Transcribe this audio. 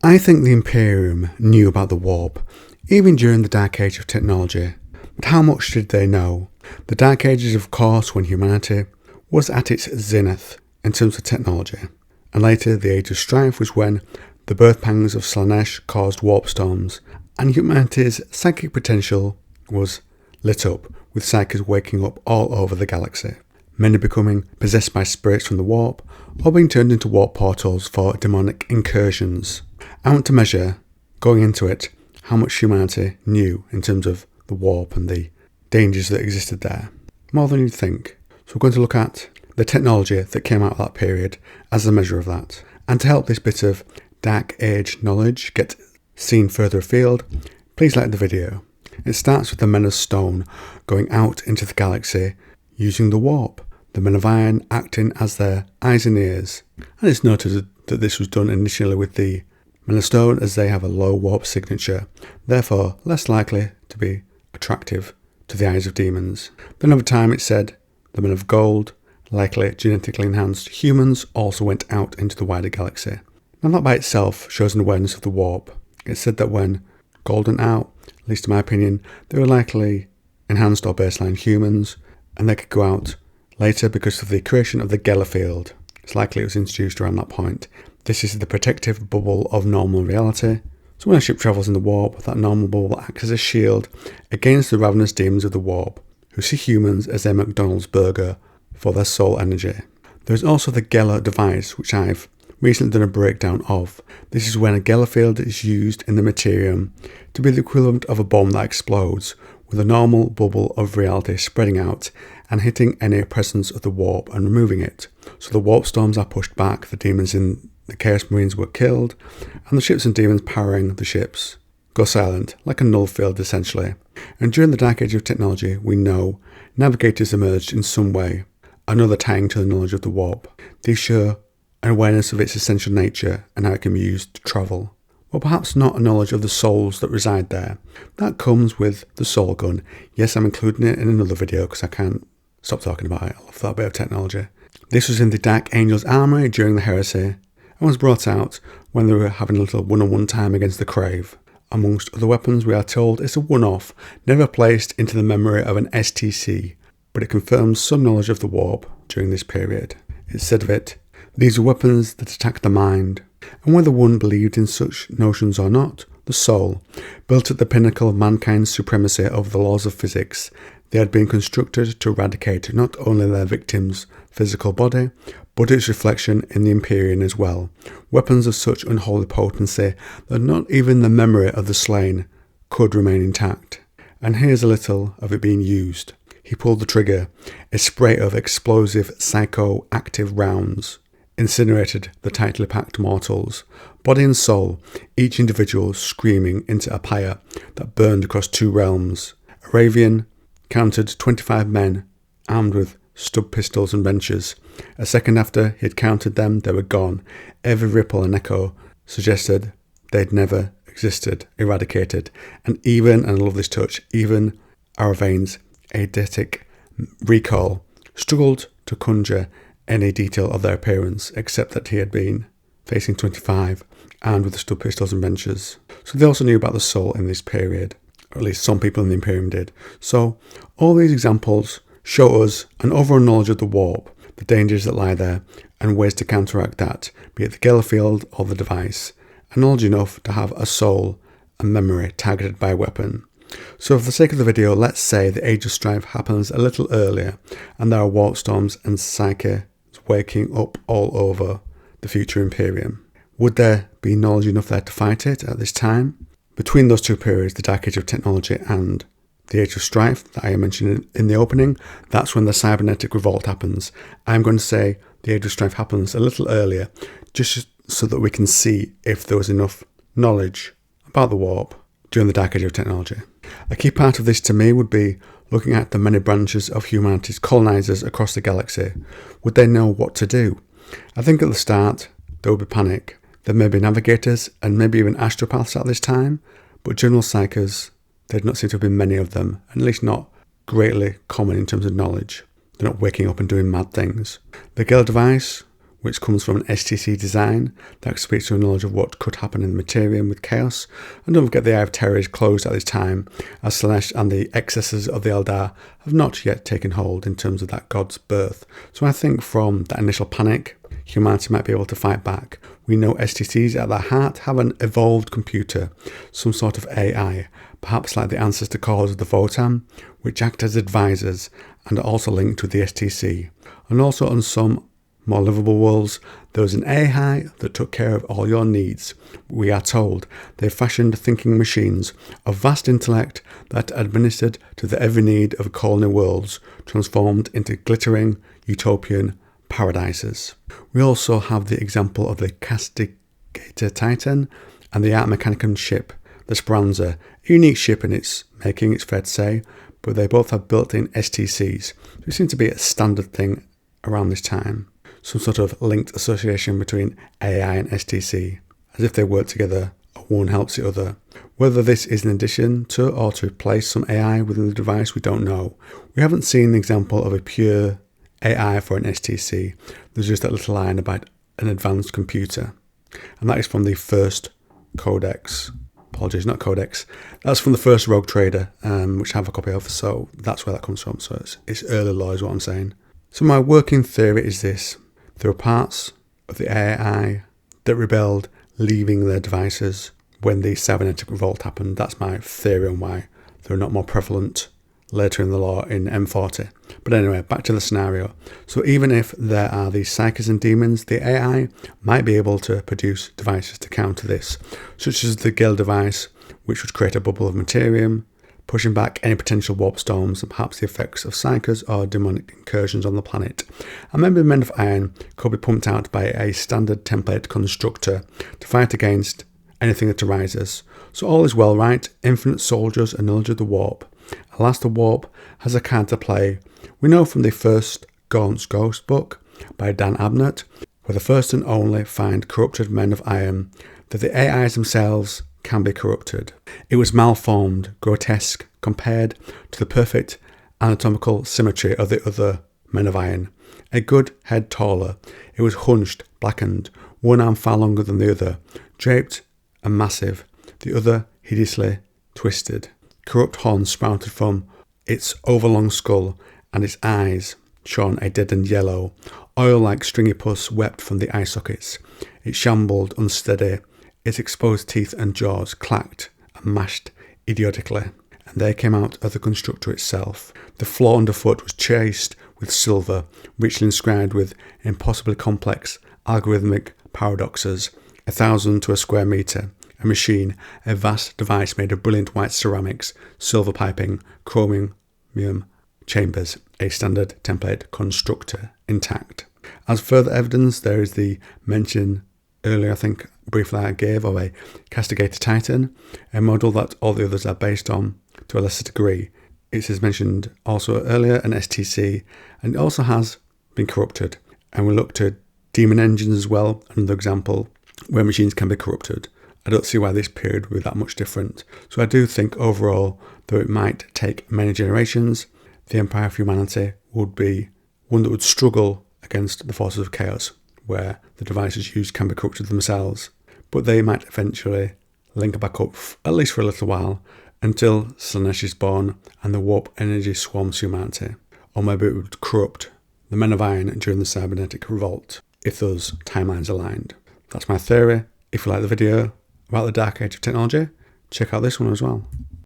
I think the Imperium knew about the warp, even during the Dark Age of technology. But how much did they know? The Dark Ages, of course, when humanity was at its zenith in terms of technology. And later, the Age of Strife was when the birth pangs of Slaanesh caused warp storms, and humanity's psychic potential was lit up, with psykers waking up all over the galaxy. Many becoming possessed by spirits from the warp, or being turned into warp portals for demonic incursions. I want to measure, going into it, how much humanity knew in terms of the warp and the dangers that existed there. More than you'd think. So we're going to look at the technology that came out of that period as a measure of that. And to help this bit of Dark Age knowledge get seen further afield, please like the video. It starts with the Men of Stone going out into the galaxy using the warp, the Men of Iron acting as their eyes and ears. And it's noted that this was done initially with the Men of Stone, as they have a low warp signature, therefore less likely to be attractive to the eyes of demons. Then over time it said the Men of Gold, likely genetically enhanced humans, also went out into the wider galaxy. Now that by itself shows an awareness of the warp. It said that when Gold went out, at least in my opinion, they were likely enhanced or baseline humans, and they could go out later because of the creation of the Geller field. It's likely it was introduced around that point. This is the protective bubble of normal reality. So when a ship travels in the warp, that normal bubble acts as a shield against the ravenous demons of the warp, who see humans as their McDonald's burger for their soul energy. There is also the Geller device, which I've recently done a breakdown of. This is when a Geller field is used in the Imperium to be the equivalent of a bomb that explodes, with a normal bubble of reality spreading out and hitting any presence of the warp and removing it. So the warp storms are pushed back, the demons in the Chaos Marines were killed, and the ships and demons powering the ships go silent, like a null field essentially. And during the Dark Age of technology, we know navigators emerged in some way, another tying to the knowledge of the warp. These show an awareness of its essential nature and how it can be used to travel. Or perhaps not a knowledge of the souls that reside there. That comes with the soul gun. Yes, I'm including it in another video because I can't stop talking about it. I love that bit of technology. This was in the Dark Angel's armory during the Heresy, and was brought out when they were having a little one-on-one time against the Crave. Amongst other weapons, we are told it's a one-off, never placed into the memory of an STC, but it confirms some knowledge of the warp during this period. It said of it, "These are weapons that attack the mind, and whether one believed in such notions or not, the soul, built at the pinnacle of mankind's supremacy over the laws of physics, they had been constructed to eradicate not only their victim's physical body, but its reflection in the Imperium as well. Weapons of such unholy potency that not even the memory of the slain could remain intact." And here's a little of it being used. He pulled the trigger. A spray of explosive psychoactive rounds incinerated the tightly packed mortals, body and soul, each individual screaming into a pyre that burned across two realms. Aravian counted 25 men armed with stub pistols and wrenches. A second after he had counted them, they were gone. Every ripple and echo suggested they'd never existed, eradicated. And even, and I love this touch, even Aravain's eidetic recall struggled to conjure any detail of their appearance, except that he had been facing 25, armed with the stub pistols and wrenches. So they also knew about the soul in this period, or at least some people in the Imperium did. So all these examples show us an overall knowledge of the warp, the dangers that lie there, and ways to counteract that, be it the Geller field or the device, and knowledge enough to have a soul and memory targeted by a weapon. So for the sake of the video, let's say the Age of Strife happens a little earlier, and there are warp storms and psyche waking up all over the future Imperium. Would there be knowledge enough there to fight it at this time? Between those two periods, the Dark Age of technology and the Age of Strife that I mentioned in the opening, that's when the cybernetic revolt happens. I'm going to say the Age of Strife happens a little earlier, just so that we can see if there was enough knowledge about the warp during the Dark Age of technology. A key part of this to me would be looking at the many branches of humanity's colonizers across the galaxy. Would they know what to do? I think at the start there would be panic. There may be navigators and maybe even astropaths at this time, but general psykers, there'd not seem to have been many of them, and at least not greatly common in terms of knowledge. They're not waking up and doing mad things. The Geller device which comes from an STC design that speaks to a knowledge of what could happen in the Imperium with chaos. And don't forget the Eye of Terror is closed at this time, as slaanesh and the excesses of the Eldar have not yet taken hold in terms of that god's birth. So I think from that initial panic, humanity might be able to fight back. We know STCs at their heart have an evolved computer, some sort of AI, perhaps like the ancestor cores of the Votan, which act as advisors and are also linked with the STC. And also on some more livable worlds, there was an AI that took care of all your needs. We are told they fashioned thinking machines of vast intellect that administered to the every need of colony worlds, transformed into glittering utopian paradises. We also have the example of the Castigator Titan and the Art Mechanicum ship, the Speranza, a unique ship in its making, it's fair to say, but they both have built-in STCs. It seems to be a standard thing around this time. Some sort of linked association between AI and STC, as if they work together or one helps the other. Whether this is in addition to or to replace some AI within the device, we don't know. We haven't seen an example of a pure AI for an STC. There's just that little line about an advanced computer. And that is from the first codex. Apologies, not codex. That's from the first Rogue Trader, which I have a copy of. So that's where that comes from. So it's early lore is what I'm saying. So my working theory is this. There are parts of the AI that rebelled, leaving their devices when the cybernetic revolt happened. That's my theory on why they're not more prevalent later in the lore in M40. But anyway, back to the scenario. So even if there are these psykers and demons, the AI might be able to produce devices to counter this, such as the Gale device, which would create a bubble of Imperium, pushing back any potential warp storms and perhaps the effects of psykers or demonic incursions on the planet. And maybe Men of Iron could be pumped out by a standard template constructor to fight against anything that arises. So all is well, right? Infinite soldiers and knowledge of the warp. Alas, the warp has a card to play. We know from the first Gaunt's Ghost book by Dan Abnett, where the first and only find corrupted Men of Iron, that the AIs themselves can be corrupted. It was malformed, grotesque, compared to the perfect anatomical symmetry of the other Men of Iron. A good head taller, it was hunched, blackened, one arm far longer than the other, draped and massive, the other hideously twisted. Corrupt horns sprouted from its overlong skull, and its eyes shone a deadened yellow. Oil like stringy pus wept from the eye sockets. It shambled unsteady. Its exposed teeth and jaws clacked and mashed idiotically, and they came out of the constructor itself. The floor underfoot was chased with silver, richly inscribed with impossibly complex algorithmic paradoxes, 1,000 to a square metre. A machine, a vast device made of brilliant white ceramics, silver piping, chromium chambers, a standard template constructor intact. As further evidence, there is the mention earlier, I think briefly I gave, of a Castigator Titan, a model that all the others are based on to a lesser degree. It is mentioned also earlier, an STC, and it also has been corrupted. And we look to demon engines as well, another example where machines can be corrupted. I don't see why this period would be that much different. So I do think overall, though it might take many generations, the Empire of Humanity would be one that would struggle against the forces of chaos, where the devices used can be corrupted themselves. But they might eventually link back up, at least for a little while, until Slaanesh is born and the warp energy swarms humanity. Or maybe it would corrupt the Men of Iron during the cybernetic revolt, if those timelines aligned. That's my theory. If you like the video about the Dark Age of technology, check out this one as well.